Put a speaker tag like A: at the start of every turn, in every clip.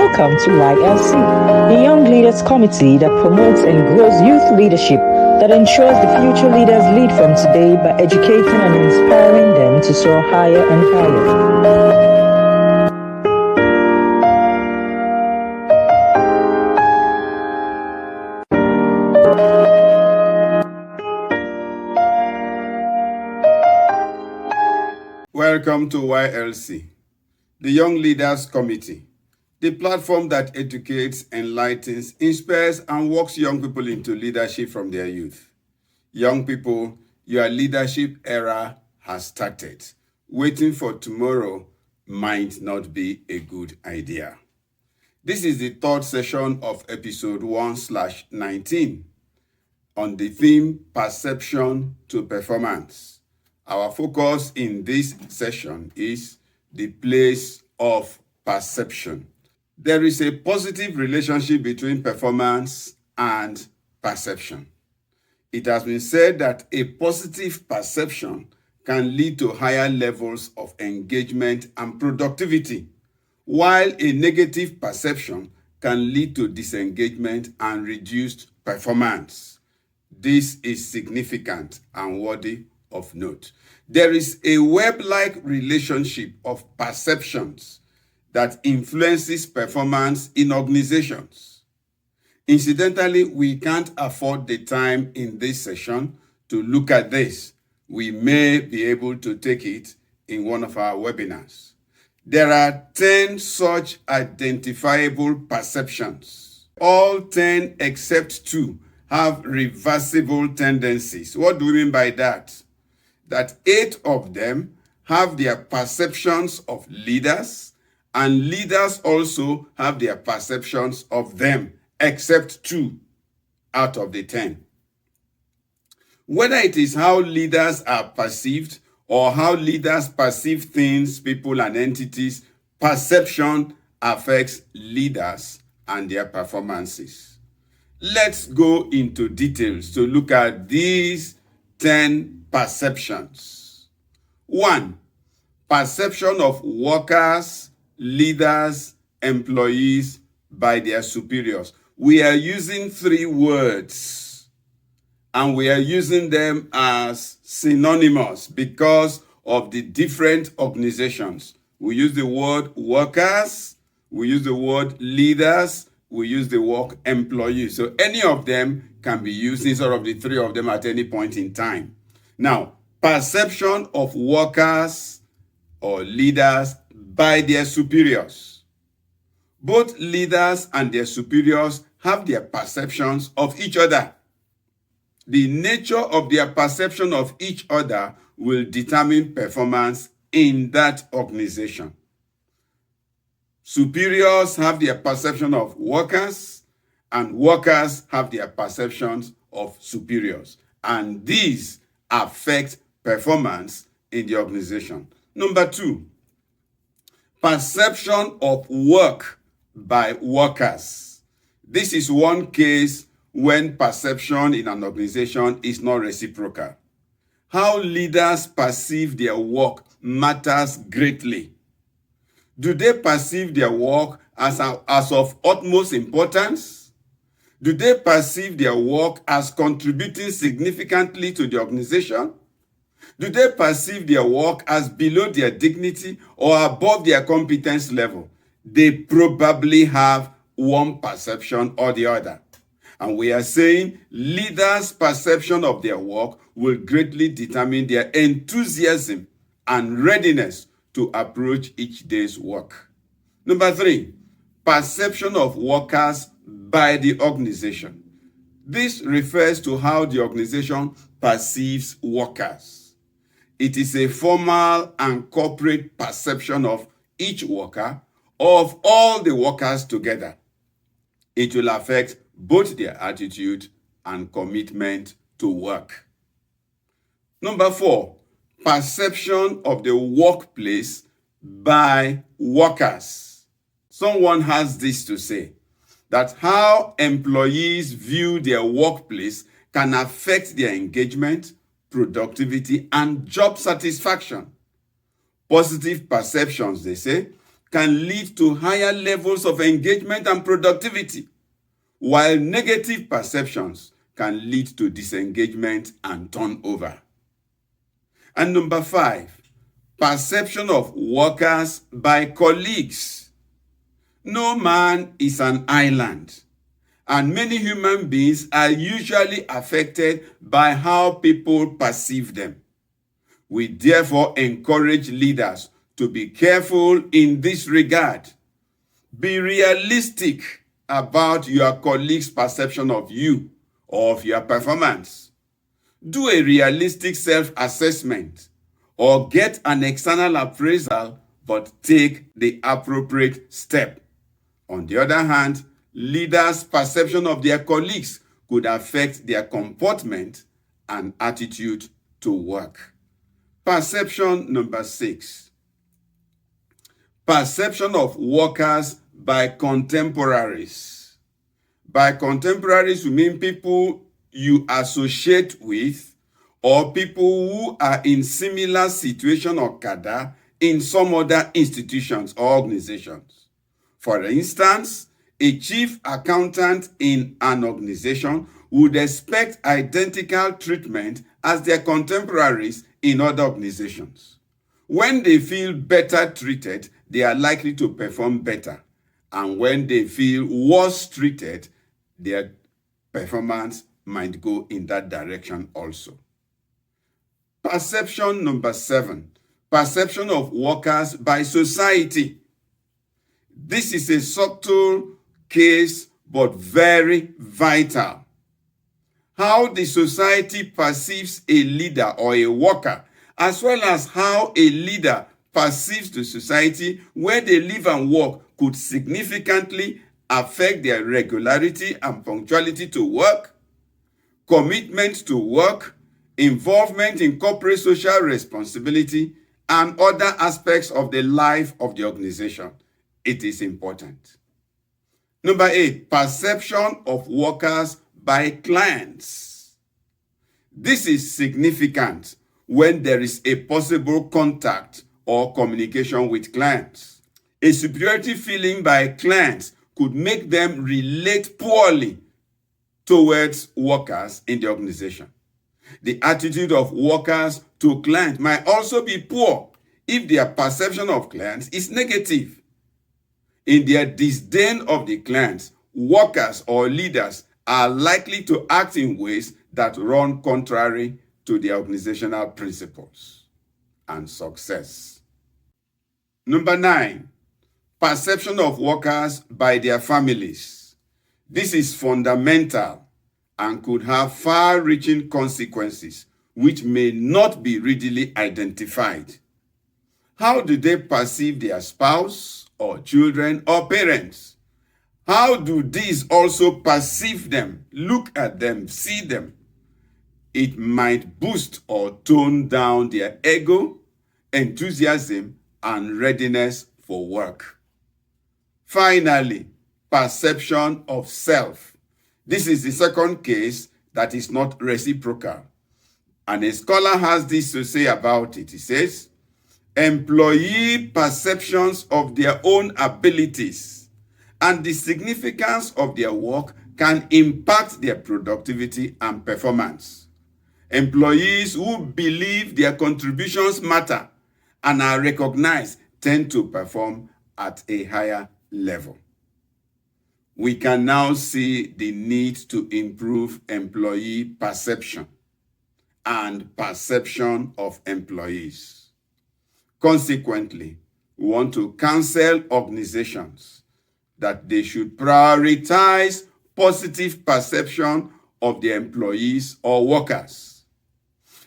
A: Welcome to YLC, the Young Leaders Committee that promotes and grows youth leadership that ensures the future leaders lead from today by educating and inspiring them to soar higher and higher.
B: Welcome to YLC, the Young Leaders Committee, the platform that educates, enlightens, inspires, and walks young people into leadership from their youth. Young people, your leadership era has started. Waiting for tomorrow might not be a good idea. This is the third session of episode 1/19 on the theme Perception to Performance. Our focus in this session is the place of perception. There is a positive relationship between performance and perception. It has been said that a positive perception can lead to higher levels of engagement and productivity, while a negative perception can lead to disengagement and reduced performance. This is significant and worthy of note. There is a web-like relationship of perceptions that influences performance in organizations. Incidentally, we can't afford the time in this session to look at this. We may be able to take it in one of our webinars. There are 10 such identifiable perceptions. All 10 except 2 have reversible tendencies. What do we mean by that? That 8 of them have their perceptions of leaders, and leaders also have their perceptions of them, except 2 out of the 10. Whether it is how leaders are perceived or how leaders perceive things, people, and entities, perception affects leaders and their performances. Let's go into details to look at these 10 perceptions. 1. Perception of workers, leaders, employees by their superiors. We are using 3 words and we are using them as synonymous because of the different organizations. We use the word workers, we use the word leaders, we use the word employees. So any of them can be used instead of the 3 of them at any point in time. Now, perception of workers or leaders by their superiors. Both leaders and their superiors have their perceptions of each other. The nature of their perception of each other will determine performance in that organization. Superiors have their perception of workers, and workers have their perceptions of superiors. And these affect performance in the organization. Number 2, perception of work by workers. This is one case when perception in an organization is not reciprocal. How leaders perceive their work matters greatly. Do they perceive their work as of utmost importance? Do they perceive their work as contributing significantly to the organization? Do they perceive their work as below their dignity or above their competence level? They probably have one perception or the other. And we are saying leaders' perception of their work will greatly determine their enthusiasm and readiness to approach each day's work. Number 3, perception of workers by the organization. This refers to how the organization perceives workers. It is a formal and corporate perception of each worker, of all the workers together. It will affect both their attitude and commitment to work. Number 4, perception of the workplace by workers. Someone has this to say, that how employees view their workplace can affect their engagement, productivity, and job satisfaction. Positive perceptions, they say, can lead to higher levels of engagement and productivity, while negative perceptions can lead to disengagement and turnover. And number 5, perception of workers by colleagues. No man is an island, and many human beings are usually affected by how people perceive them. We therefore encourage leaders to be careful in this regard. Be realistic about your colleagues' perception of you or of your performance. Do a realistic self-assessment or get an external appraisal, but take the appropriate step. On the other hand, leaders' perception of their colleagues could affect their comportment and attitude to work. Perception number 6. Perception of workers by contemporaries. By contemporaries, we mean people you associate with or people who are in similar situation or cadre in some other institutions or organizations. For instance, a chief accountant in an organization would expect identical treatment as their contemporaries in other organizations. When they feel better treated, they are likely to perform better. And when they feel worse treated, their performance might go in that direction also. Perception number 7. Perception of workers by society. This is a subtle case, but very vital. How the society perceives a leader or a worker, as well as how a leader perceives the society where they live and work, could significantly affect their regularity and punctuality to work, commitment to work, involvement in corporate social responsibility, and other aspects of the life of the organization. It is important. Number 8, perception of workers by clients. This is significant when there is a possible contact or communication with clients. A superiority feeling by clients could make them relate poorly towards workers in the organization. The attitude of workers to clients might also be poor if their perception of clients is negative. In their disdain of the clients, workers or leaders are likely to act in ways that run contrary to their organizational principles and success. Number 9, perception of workers by their families. This is fundamental and could have far-reaching consequences which may not be readily identified. How do they perceive their spouse or children or parents? How do these also perceive them, look at them, see them? It might boost or tone down their ego, enthusiasm, and readiness for work. Finally, perception of self. This is the second case that is not reciprocal. And a scholar has this to say about it. He says, employee perceptions of their own abilities and the significance of their work can impact their productivity and performance. Employees who believe their contributions matter and are recognized tend to perform at a higher level. We can now see the need to improve employee perception and perception of employees. Consequently, we want to counsel organizations that they should prioritize positive perception of their employees or workers.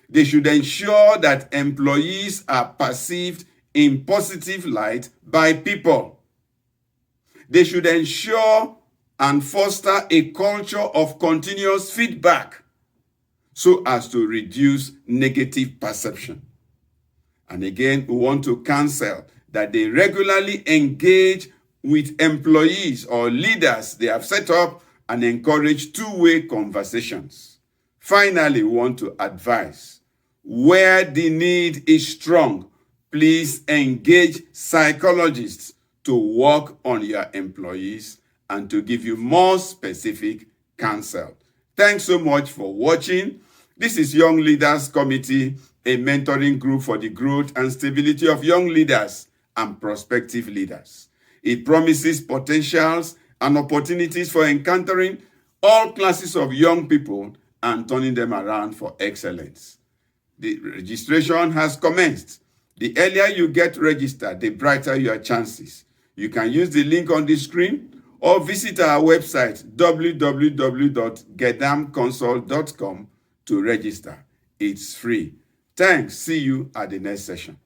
B: They should ensure that employees are perceived in positive light by people. They should ensure and foster a culture of continuous feedback so as to reduce negative perception. And again, we want to counsel that they regularly engage with employees or leaders they have set up and encourage two-way conversations. Finally, we want to advise, where the need is strong, please engage psychologists to work on your employees and to give you more specific counsel. Thanks so much for watching. This is Young Leaders Committee, a mentoring group for the growth and stability of young leaders and prospective leaders. It promises potentials and opportunities for encountering all classes of young people and turning them around for excellence. The registration has commenced. The earlier you get registered, the brighter your chances. You can use the link on the screen or visit our website www.gedamconsult.com to register. It's free. Thanks. See you at the next session.